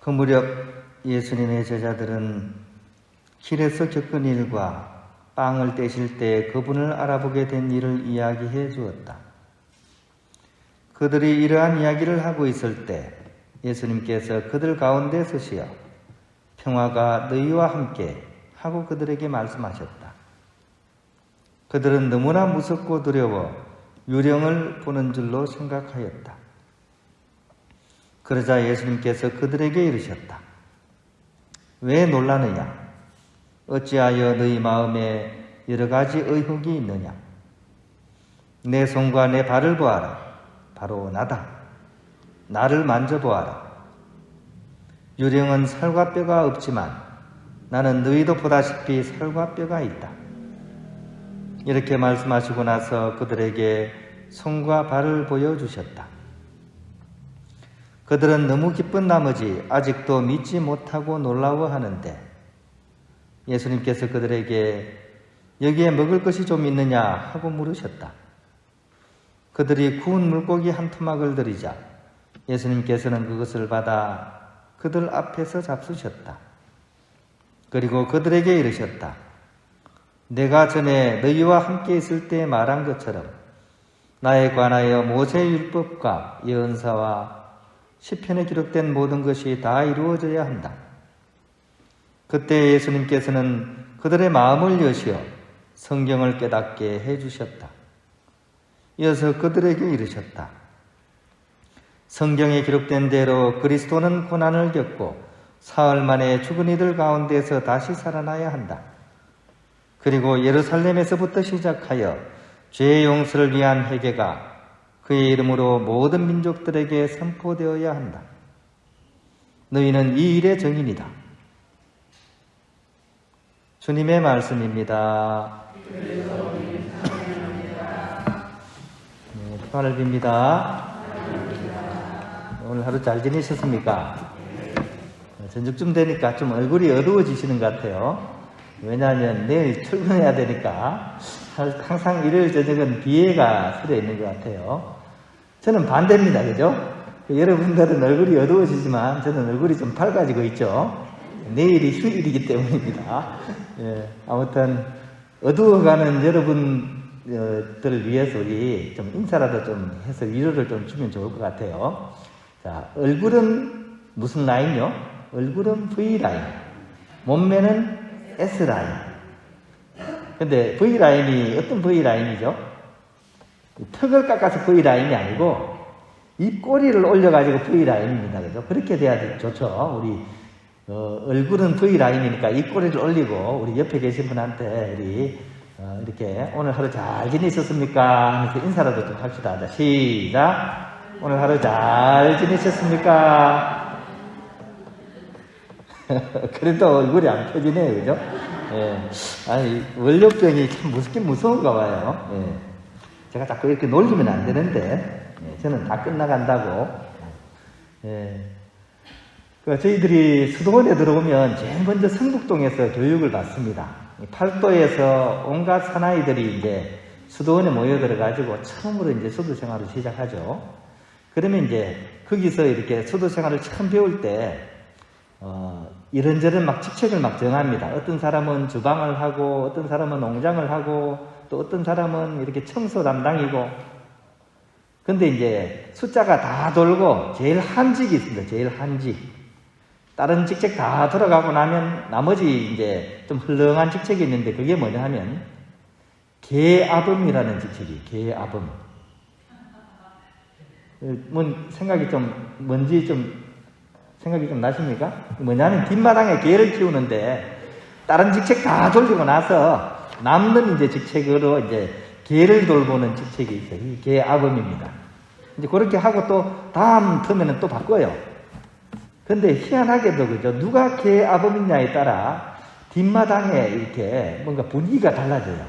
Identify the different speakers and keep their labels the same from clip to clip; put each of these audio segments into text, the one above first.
Speaker 1: 그 무렵 예수님의 제자들은 길에서 겪은 일과 빵을 떼실 때 그분을 알아보게 된 일을 이야기해 주었다. 그들이 이러한 이야기를 하고 있을 때 예수님께서 그들 가운데 서시어 평화가 너희와 함께 하고 그들에게 말씀하셨다. 그들은 너무나 무섭고 두려워 유령을 보는 줄로 생각하였다. 그러자 예수님께서 그들에게 이르셨다. 왜 놀라느냐? 어찌하여 너희 마음에 여러 가지 의혹이 있느냐? 내 손과 내 발을 보아라. 바로 나다. 나를 만져보아라. 유령은 살과 뼈가 없지만 나는 너희도 보다시피 살과 뼈가 있다. 이렇게 말씀하시고 나서 그들에게 손과 발을 보여주셨다. 그들은 너무 기쁜 나머지 아직도 믿지 못하고 놀라워하는데 예수님께서 그들에게 여기에 먹을 것이 좀 있느냐 하고 물으셨다. 그들이 구운 물고기 한 토막을 들이자 예수님께서는 그것을 받아 그들 앞에서 잡수셨다. 그리고 그들에게 이르셨다. 내가 전에 너희와 함께 있을 때 말한 것처럼 나에 관하여 모세의 율법과 예언서와 시편에 기록된 모든 것이 다 이루어져야 한다. 그때 예수님께서는 그들의 마음을 여시어 성경을 깨닫게 해주셨다. 이어서 그들에게 이르셨다. 성경에 기록된 대로 그리스도는 고난을 겪고 사흘 만에 죽은 이들 가운데서 다시 살아나야 한다. 그리고 예루살렘에서부터 시작하여 죄의 용서를 위한 회개가 그의 이름으로 모든 민족들에게 선포되어야 한다. 너희는 이 일의 증인이다. 주님의 말씀입니다. 평안을 빕니다. 오늘 하루 잘 지내셨습니까? 저녁쯤 되니까 좀 얼굴이 어두워지시는 것 같아요. 왜냐하면 내일 출근해야 되니까 항상 일요일 저녁은 비애가 서려 있는 것 같아요. 저는 반대입니다. 그죠? 여러분들은 얼굴이 어두워지지만 저는 얼굴이 좀 밝아지고 있죠. 내일이 휴일이기 때문입니다. 예, 아무튼 어두워가는 여러분들을 위해서 우리 좀 인사라도 좀 해서 위로를 좀 주면 좋을 것 같아요. 자, 얼굴은 무슨 라인이요? 얼굴은 V라인, 몸매는 S라인. 근데 V라인이 어떤 V라인이죠? 턱을 깎아서 V라인이 아니고 입꼬리를 올려가지고 V라인입니다. 그죠? 그렇게 돼야 좋죠. 우리 얼굴은 V라인이니까 입꼬리를 올리고 우리 옆에 계신 분한테 우리 이렇게 오늘 하루 잘 지내셨습니까? 하면서 인사라도 좀 합시다. 자, 시작. 오늘 하루 잘 지내셨습니까? 그래도 얼굴이 안 펴지네요. 그죠? 예. 아니, 월요병이 참 무섭긴 무서운가 봐요. 예. 제가 자꾸 이렇게 놀리면 안 되는데, 예. 저는 다 끝나간다고. 예. 저희들이 수도원에 들어오면 제일 먼저 성북동에서 교육을 받습니다. 팔도에서 온갖 사나이들이 이제 수도원에 모여들어가지고 처음으로 이제 수도 생활을 시작하죠. 그러면 이제 거기서 이렇게 수도 생활을 처음 배울 때, 이런저런 막 직책을 막 정합니다. 어떤 사람은 주방을 하고, 어떤 사람은 농장을 하고, 또 어떤 사람은 이렇게 청소 담당이고. 근데 이제 숫자가 다 돌고 제일 한직이 있습니다. 제일 한직. 다른 직책 다 돌아가고 나면 나머지 이제 좀 헐렁한 직책이 있는데 그게 뭐냐 하면 계아범이라는 직책이 계아범. 생각이 좀 뭔지 좀 생각이 좀 나십니까? 뭐냐면 뒷마당에 개를 키우는데 다른 직책 다 돌리고 나서 남는 이제 직책으로 이제 개를 돌보는 직책이 있어요. 이 계아범입니다. 이제 그렇게 하고 또 다음 텀에는 또 바꿔요. 근데 희한하게도 그죠? 누가 계아범이냐에 따라 뒷마당에 이렇게 뭔가 분위기가 달라져요.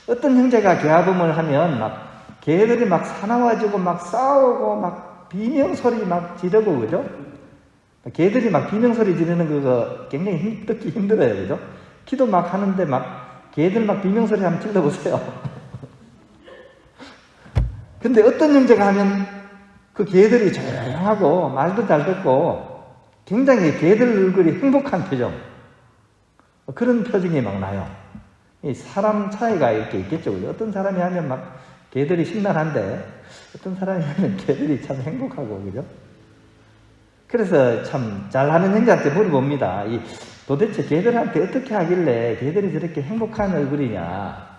Speaker 1: 어떤 형제가 계아범을 하면 막 개들이 막 사나워지고 막 싸우고 막 비명소리 막 지르고 그죠? 개들이 막 비명소리 지르는 그거 굉장히 듣기 힘들어요. 그죠? 기도 막 하는데 막 개들 막 비명소리 한번 질러보세요. 근데 어떤 형제가 하면 그 개들이 조용하고 말도 잘 듣고 굉장히 개들 얼굴이 행복한 표정, 그런 표정이 막 나요. 이 사람 차이가 이렇게 있겠죠. 어떤 사람이 하면 막 개들이 심란한데 어떤 사람이 하면 개들이 참 행복하고, 그죠? 그래서 참 잘하는 형제한테 물어봅니다. 도대체 개들한테 어떻게 하길래 개들이 저렇게 행복한 얼굴이냐.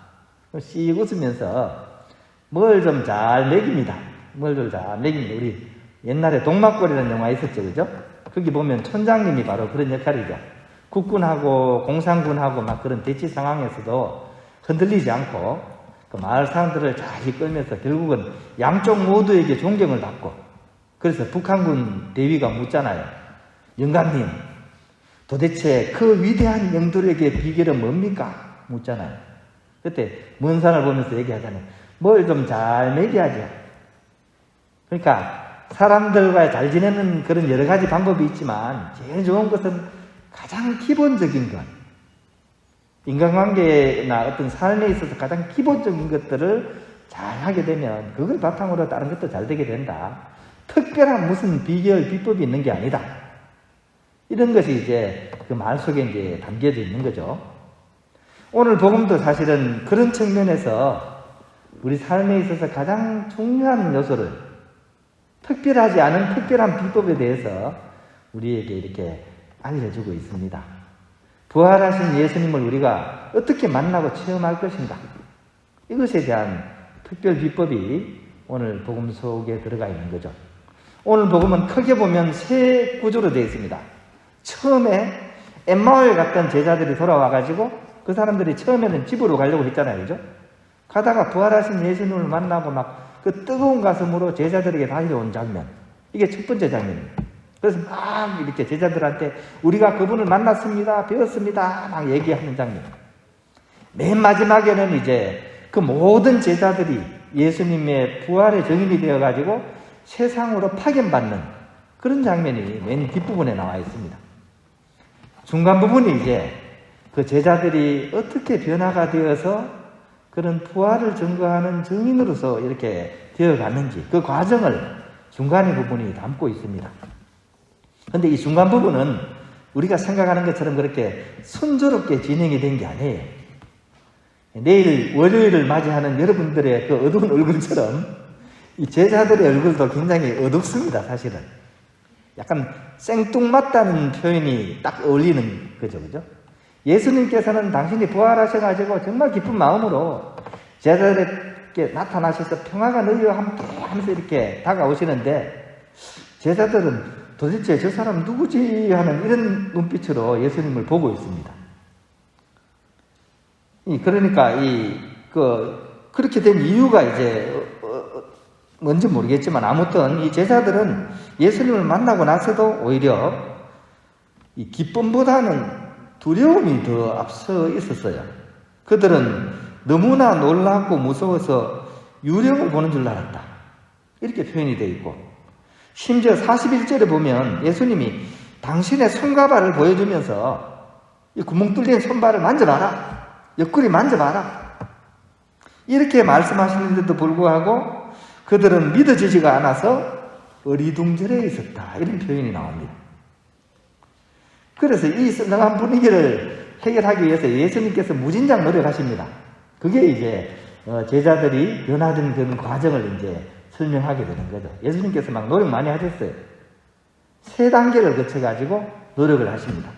Speaker 1: 씩 웃으면서 뭘 좀 잘 먹입니다. 뭘 좀 잘 먹입니다. 우리 옛날에 동막골이라는 영화 있었죠, 그죠? 거기 보면 촌장님이 바로 그런 역할이죠. 국군하고 공산군하고 막 그런 대치 상황에서도 흔들리지 않고 그 마을 사람들을 잘 이끌면서 결국은 양쪽 모두에게 존경을 받고, 그래서 북한군 대위가 묻잖아요. 영감님, 도대체 그 위대한 영들에게 비결은 뭡니까? 묻잖아요. 그때 먼 산을 보면서 얘기하잖아요. 뭘 좀 잘 먹여야죠. 그러니까 사람들과 잘 지내는 그런 여러 가지 방법이 있지만 제일 좋은 것은 가장 기본적인 것, 인간관계나 어떤 삶에 있어서 가장 기본적인 것들을 잘 하게 되면 그걸 바탕으로 다른 것도 잘 되게 된다. 특별한 무슨 비결, 비법이 있는 게 아니다. 이런 것이 이제 그 말 속에 이제 담겨져 있는 거죠. 오늘 복음도 사실은 그런 측면에서 우리 삶에 있어서 가장 중요한 요소를, 특별하지 않은 특별한 비법에 대해서 우리에게 이렇게 알려주고 있습니다. 부활하신 예수님을 우리가 어떻게 만나고 체험할 것인가, 이것에 대한 특별 비법이 오늘 복음 속에 들어가 있는 거죠. 오늘 복음은 크게 보면 세 구조로 되어 있습니다. 처음에 엠마오에 갔던 제자들이 돌아와가지고 그 사람들이 처음에는 집으로 가려고 했잖아요, 그죠? 가다가 부활하신 예수님을 만나고 막 그 뜨거운 가슴으로 제자들에게 달려온 장면, 이게 첫 번째 장면입니다. 그래서 막 이렇게 제자들한테 우리가 그분을 만났습니다, 배웠습니다, 막 얘기하는 장면. 맨 마지막에는 이제 그 모든 제자들이 예수님의 부활의 증인이 되어가지고 세상으로 파견받는 그런 장면이 맨 뒷부분에 나와 있습니다. 중간 부분이 이제 그 제자들이 어떻게 변화가 되어서 그런 부활을 증거하는 증인으로서 이렇게 되어갔는지, 그 과정을 중간의 부분이 담고 있습니다. 그런데 이 중간 부분은 우리가 생각하는 것처럼 그렇게 순조롭게 진행이 된 게 아니에요. 내일 월요일을 맞이하는 여러분들의 그 어두운 얼굴처럼 이 제자들의 얼굴도 굉장히 어둡습니다, 사실은. 약간 생뚱맞다는 표현이 딱 어울리는 거죠, 그죠? 예수님께서는 당신이 부활하셔가지고 정말 기쁜 마음으로 제자들에게 나타나셔서 평화가 너희와 함께 하면서 이렇게 다가오시는데, 제자들은 도대체 저 사람 누구지 하는 이런 눈빛으로 예수님을 보고 있습니다. 그러니까 그렇게 된 이유가 이제 뭔지 모르겠지만, 아무튼 이 제자들은 예수님을 만나고 나서도 오히려 이 기쁨보다는 두려움이 더 앞서 있었어요. 그들은 너무나 놀라고 무서워서 유령을 보는 줄 알았다, 이렇게 표현이 되어 있고, 심지어 41절에 보면 예수님이 당신의 손과 발을 보여주면서 이 구멍 뚫린 손발을 만져봐라, 옆구리 만져봐라, 이렇게 말씀하시는데도 불구하고 그들은 믿어지지가 않아서 어리둥절해 있었다, 이런 표현이 나옵니다. 그래서 이 썰렁한 분위기를 해결하기 위해서 예수님께서 무진장 노력하십니다. 그게 이제 제자들이 변화된 그런 과정을 이제 설명하게 되는 거죠. 예수님께서 막 노력 많이 하셨어요. 3단계를 거쳐가지고 노력을 하십니다.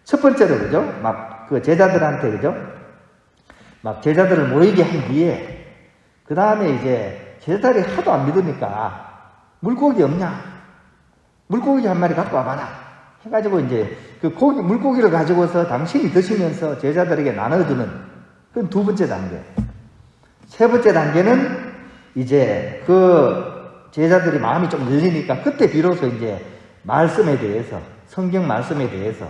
Speaker 1: 첫 번째로, 그죠? 막 그 제자들한테, 그죠? 막 제자들을 모이게 한 뒤에, 그 다음에 이제 제자들이 하도 안 믿으니까 물고기 없냐? 물고기 한 마리 갖고 와봐라 해가지고 이제 그 물고기를 가지고서 당신이 드시면서 제자들에게 나눠주는 그건 두 번째 단계. 세 번째 단계는 이제 그 제자들이 마음이 좀 열리니까 그때 비로소 이제 말씀에 대해서, 성경 말씀에 대해서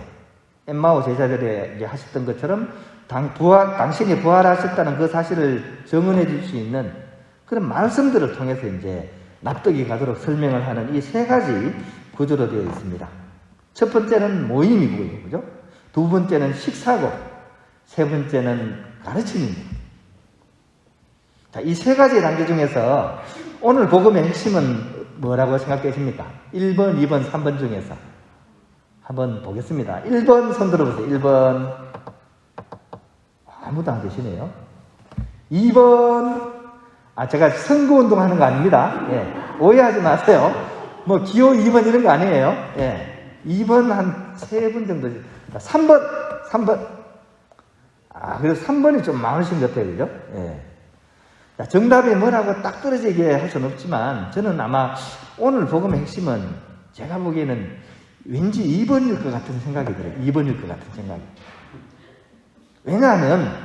Speaker 1: 엠마오 제자들이 이제 하셨던 것처럼 당신이 부활하셨다는 그 사실을 증언해 줄 수 있는 그런 말씀들을 통해서 이제 납득이 가도록 설명을 하는 이 3가지 구조로 되어 있습니다. 첫 번째는 모임이고요, 그죠? 두 번째는 식사고, 세 번째는 가르침입니다. 자, 이 3가지 단계 중에서 오늘 복음의 핵심은 뭐라고 생각되십니까? 1번, 2번, 3번 중에서 한번 보겠습니다. 1번 손 들어보세요. 1번. 아무도 안 계시네요. 2번. 제가 선거운동 하는 거 아닙니다. 예. 오해하지 마세요. 뭐 기호 2번 이런 거 아니에요. 예. 2번 한 3분 정도. 3번. 그래서 3번이 좀 많으신 것 같아요. 그죠? 예. 자, 정답이 뭐라고 딱 떨어지게 할 수는 없지만, 저는 아마 오늘 복음의 핵심은 제가 보기에는 왠지 2번일 것 같은 생각이 들어요. 2번일 것 같은 생각이. 왜냐하면,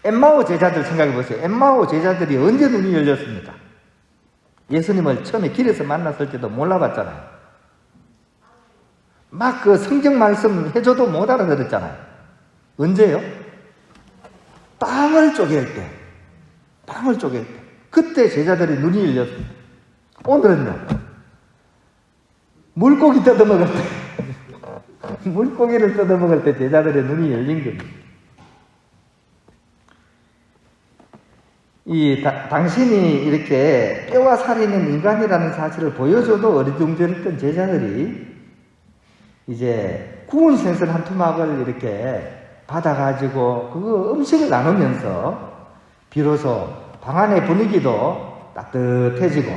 Speaker 1: 엠마오 제자들 생각해 보세요. 엠마오 제자들이 언제 눈이 열렸습니까? 예수님을 처음에 길에서 만났을 때도 몰라봤잖아요. 막 그 성경 말씀 해줘도 못 알아들었잖아요. 언제요? 빵을 쪼갤 때. 그때 제자들이 눈이 열렸습니다. 오늘은요, 물고기 뜯어먹을 때, 물고기를 뜯어먹을 때 제자들의 눈이 열린 겁니다. 당신이 이렇게 뼈와 살이 있는 인간이라는 사실을 보여줘도 어리둥절했던 제자들이 이제 구운 생선 한 토막을 이렇게 받아가지고 그거 음식을 나누면서 비로소 방 안의 분위기도 따뜻해지고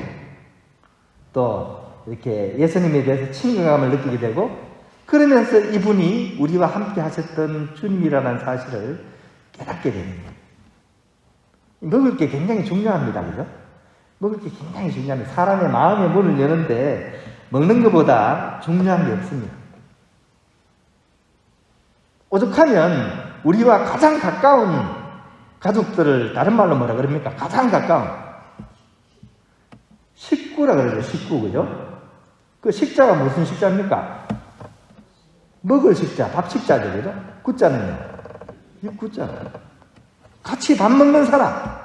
Speaker 1: 또 이렇게 예수님에 대해서 친근감을 느끼게 되고, 그러면서 이분이 우리와 함께 하셨던 주님이라는 사실을 깨닫게 됩니다. 먹을 게 굉장히 중요합니다. 그죠? 먹을 게 굉장히 중요합니다. 사람의 마음의 문을 여는데 먹는 것보다 중요한 게 없습니다. 오죽하면 우리와 가장 가까운 가족들을 다른 말로 뭐라 그럽니까? 가장 가까운 식구라 그러죠. 식구. 그죠? 그 식자가 무슨 식자입니까? 먹을 식자, 밥 식자죠. 그죠? 구자는요? 구자. 같이 밥 먹는 사람.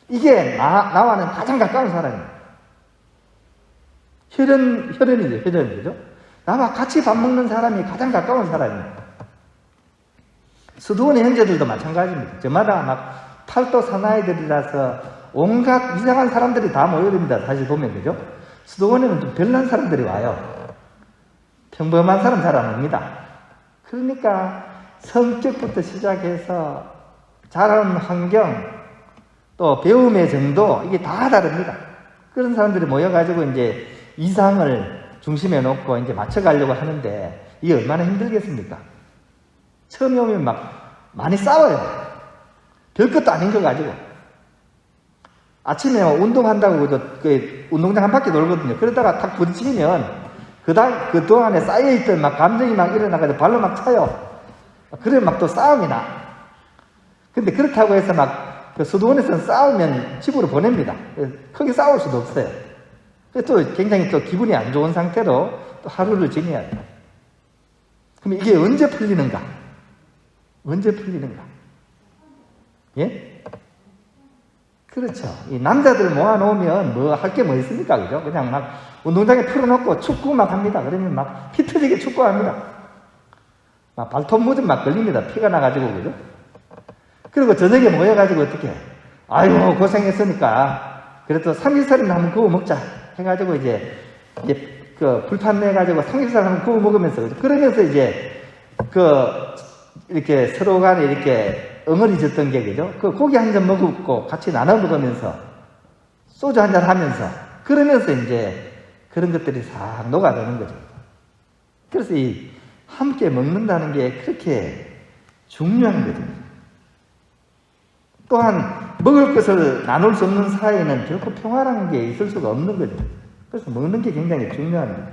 Speaker 1: 이게 나와는 가장 가까운 사람입니다. 혈연이죠. 그죠? 나와 같이 밥 먹는 사람이 가장 가까운 사람입니다. 수도원의 형제들도 마찬가지입니다. 저마다 막 팔도 사나이들이라서 온갖 이상한 사람들이 다 모여듭니다. 사실 보면. 그죠? 수도원에는 좀 별난 사람들이 와요. 평범한 사람 잘 안 옵니다. 그러니까 성격부터 시작해서 자라는 환경, 또 배움의 정도, 이게 다 다릅니다. 그런 사람들이 모여가지고 이제 이상을 중심에 놓고 이제 맞춰가려고 하는데, 이게 얼마나 힘들겠습니까? 처음에 오면 막 많이 싸워요. 별것도 아닌 거 가지고. 아침에 운동한다고 그 운동장 한 바퀴 돌거든요. 그러다가 탁 부딪히면 그동안에 쌓여있던 막 감정이 막 일어나가지고 발로 막 차요. 그래 막 또 싸움이 나. 근데 그렇다고 해서 막 그 수도원에서는 싸우면 집으로 보냅니다. 크게 싸울 수도 없어요. 또 굉장히 또 기분이 안 좋은 상태로 또 하루를 지내야 돼요. 그럼 이게 언제 풀리는가? 예? 그렇죠. 이 남자들 모아놓으면 뭐 할 게 뭐 있습니까? 그죠? 그냥 막 운동장에 풀어놓고 축구 막 합니다. 그러면 막 피 터지게 축구합니다. 막 발톱 무좀 막 걸립니다. 피가 나가지고. 그죠? 그리고 저녁에 모여가지고 어떻게, 아이고, 고생했으니까, 그래도 삼겹살이나 한번 구워 먹자. 해가지고 이제 그 불판 내가지고 삼겹살 한번 구워 먹으면서, 그죠? 그러면서 이제 이렇게 서로 간에 이렇게 엉어리졌던 게, 그죠? 그 고기 한 점 먹고 같이 나눠 먹으면서, 소주 한 잔 하면서, 그러면서 이제 그런 것들이 싹 녹아드는 거죠. 그래서 이 함께 먹는다는 게 그렇게 중요한 거죠. 또한 먹을 것을 나눌 수 없는 사이에는 결코 평화라는 게 있을 수가 없는 거죠. 그래서 먹는 게 굉장히 중요합니다.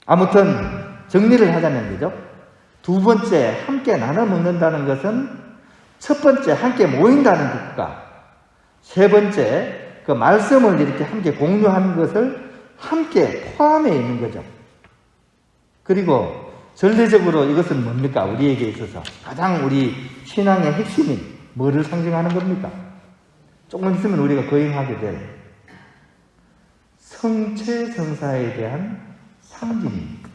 Speaker 1: 아무튼 정리를 하자면, 그죠? 두 번째, 함께 나눠 먹는다는 것은 첫 번째, 함께 모인다는 것과 세 번째, 그 말씀을 이렇게 함께 공유하는 것을 함께 포함해 있는 거죠. 그리고 전례적으로 이것은 뭡니까? 우리에게 있어서 가장 우리 신앙의 핵심인 뭐를 상징하는 겁니까? 조금 있으면 우리가 거행하게 될 성체성사에 대한 상징입니다.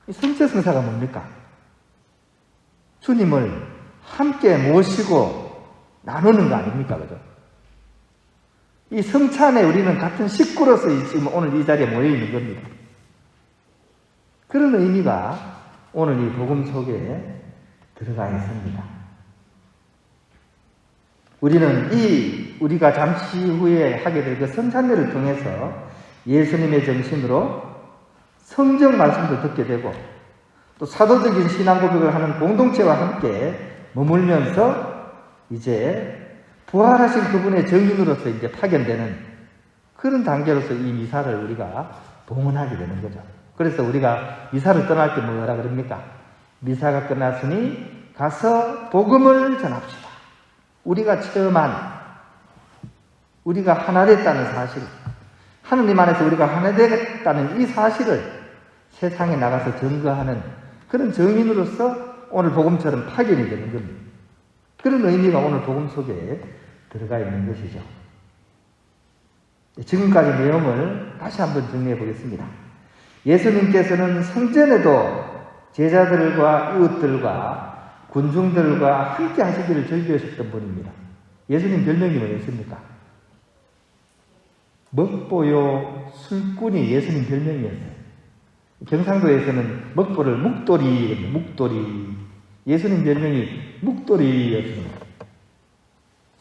Speaker 1: 이 성체성사가 뭡니까? 주님을 함께 모시고 나누는 거 아닙니까? 그죠? 이 성찬에 우리는 같은 식구로서 지금 오늘 이 자리에 모여 있는 겁니다. 그런 의미가 오늘 이 복음 속에 들어가 있습니다. 우리는 우리가 잠시 후에 하게 될 그 성찬례를 통해서 예수님의 정신으로 성경 말씀도 듣게 되고 또 사도적인 신앙 고백을 하는 공동체와 함께 머물면서 이제 부활하신 그분의 정인으로서 이제 파견되는 그런 단계로서 이 미사를 우리가 봉헌하게 되는 거죠. 그래서 우리가 미사를 떠날 때 뭐라 그럽니까? 미사가 끝났으니 가서 복음을 전합시다. 우리가 체험한, 우리가 하나 됐다는 사실, 하느님 안에서 우리가 하나 됐다는 이 사실을 세상에 나가서 증거하는 그런 정인으로서 오늘 복음처럼 파견이 되는 겁니다. 그런 의미가 오늘 복음 속에 들어가 있는 것이죠. 지금까지 내용을 다시 한번 정리해 보겠습니다. 예수님께서는 생전에도 제자들과 이웃들과 군중들과 함께 하시기를 즐겨하셨던 분입니다. 예수님 별명이 뭐였습니까? 먹보요 술꾼이 예수님 별명이었어요. 경상도에서는 먹보를 묵돌이. 예수님 별명이 묵돌이였습니다.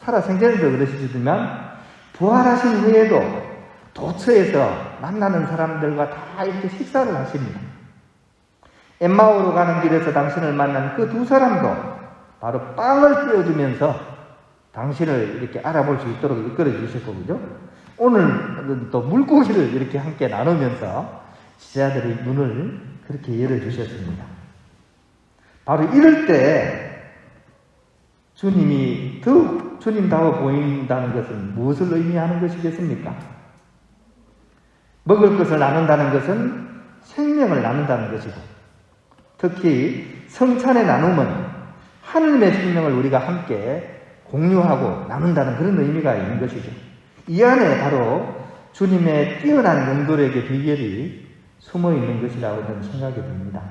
Speaker 1: 살아 생전에도 그러시지만 부활하신 후에도 도처에서 만나는 사람들과 다 이렇게 식사를 하십니다. 엠마오로 가는 길에서 당신을 만난 그 두 사람도 바로 빵을 떼어주면서 당신을 이렇게 알아볼 수 있도록 이끌어 주셨고, 그죠? 오늘 또 물고기를 이렇게 함께 나누면서 제자들의 눈을 그렇게 열어주셨습니다. 바로 이럴 때 주님이 더욱 주님다워 보인다는 것은 무엇을 의미하는 것이겠습니까? 먹을 것을 나눈다는 것은 생명을 나눈다는 것이고, 특히 성찬의 나눔은 하느님의 생명을 우리가 함께 공유하고 나눈다는 그런 의미가 있는 것이죠. 이 안에 바로 주님의 뛰어난 영도력의 비결이 숨어 있는 것이라고 저는 생각이 듭니다.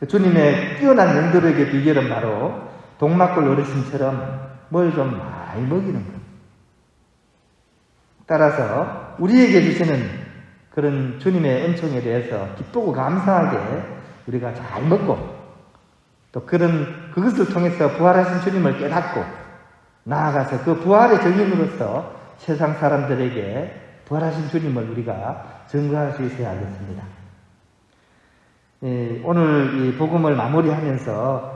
Speaker 1: 주님의 뛰어난 영도력의 비결은 바로 동막골 어르신처럼 뭘 좀 많이 먹이는 것. 따라서 우리에게 주시는 그런 주님의 은총에 대해서 기쁘고 감사하게 우리가 잘 먹고, 또 그것을 통해서 부활하신 주님을 깨닫고 나아가서 그 부활의 증인으로서 세상 사람들에게 부활하신 주님을 우리가 증거할 수 있어야 하겠습니다. 오늘 이 복음을 마무리하면서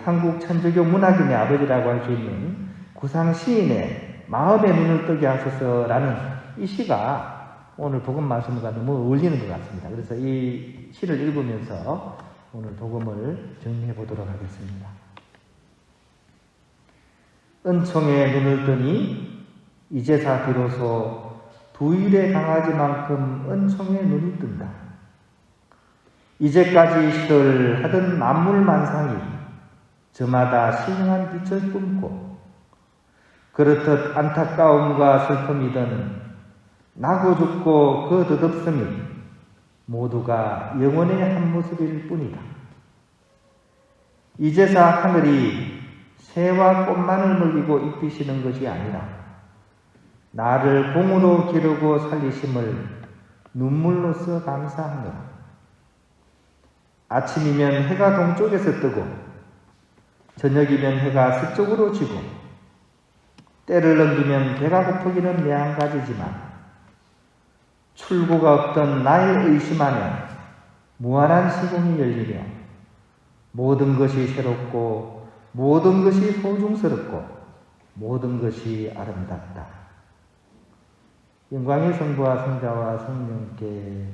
Speaker 1: 한국 천주교 문화균의 아버지라고 할 수 있는 구상 시인의 마음의 눈을 뜨게 하소서라는 이 시가 오늘 복음 말씀과 너무 어울리는 것 같습니다. 그래서 이 시를 읽으면서 오늘 복음을 정리해 보도록 하겠습니다. 은총에 눈을 뜨니 이제사 비로소 두일의 강아지만큼 은총에 눈이 뜬다. 이제까지 시들 하던 만물만상이 저마다 신령한 빛을 뿜고, 그렇듯 안타까움과 슬픔이든 나고 죽고 그 덧없음이 모두가 영혼의 한 모습일 뿐이다. 이제사 하늘이 새와 꽃만을 먹이고 입히시는 것이 아니라 나를 공으로 기르고 살리심을 눈물로써 감사하노라. 아침이면 해가 동쪽에서 뜨고 저녁이면 해가 서쪽으로 지고 때를 넘기면 배가 고프기는 매한가지지만 출구가 없던 나의 의심 안에 무한한 시공이 열리며 모든 것이 새롭고 모든 것이 소중스럽고 모든 것이 아름답다. 영광의 성부와 성자와 성령께